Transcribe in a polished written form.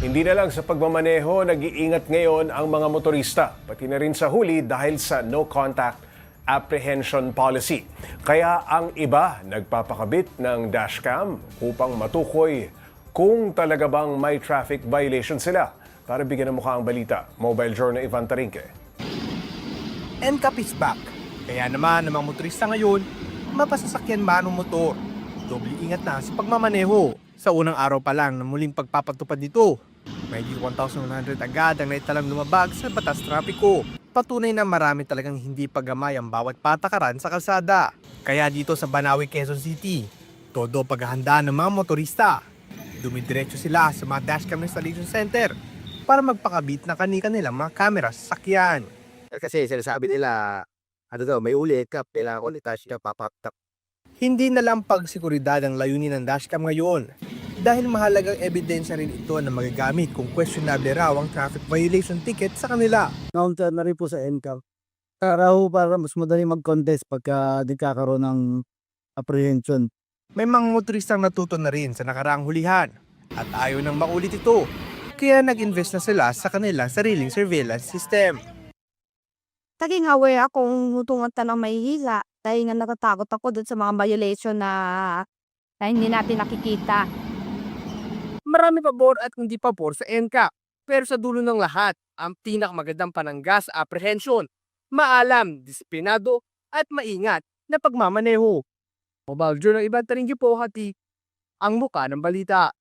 Hindi na lang sa pagmamaneho, nag-iingat ngayon ang mga motorista, pati na rin sa huli dahil sa no contact apprehension policy. Kaya ang iba nagpapakabit ng dashcam upang matukoy kung talaga bang may traffic violation sila. Para bigyan ng mukha ang balita, Mobile Journal Ivan Tarinque. NCAP is back. Kaya naman ang mga motorista ngayon, mapasasakyan man ang motor. Doble ingat na sa pagmamaneho. Sa unang araw pa lang na muling pagpapatupad nito, may 1,100 agad ang naitalang lumabag sa batas trapiko. Patunay na marami talagang hindi pagamay ang bawat patakaran sa kalsada. Kaya dito sa Banawe, Quezon City, todo paghahanda ng mga motorista. Dumidiretso sila sa mga dashcam installation center para magpakabit ng kanilang mga kamera sa sakyan. Kasi sinasabi nila, may ulit ka, kailangan ulit, tapos siya papaktak. Hindi na lang pagsiguridad ang layunin ng dashcam ngayon dahil mahalagang ebidensya rin ito na magagamit kung questionable raw ang traffic violation ticket sa kanila. Counter na rin po sa NCAP. Para mas madali mag-contest pagka nagkakaroon ng apprehension. May mga motoristang natuto na rin sa nakaraang hulihan at ayaw nang maulit ito. Kaya nag-invest na sila sa kanilang sariling surveillance system. Naging aware akong hutungan ng mahihila dahil nga natatakot ako dun sa mga violation na hindi natin nakikita. Marami pabor at hindi pabor sa NCAP. Pero sa dulo ng lahat, ang pinakamagandang panangga sa apprehension, maalam, disiplinado at maingat na pagmamaneho. Mobile Journal Ivan Tarinque po, hati ang muka ng balita.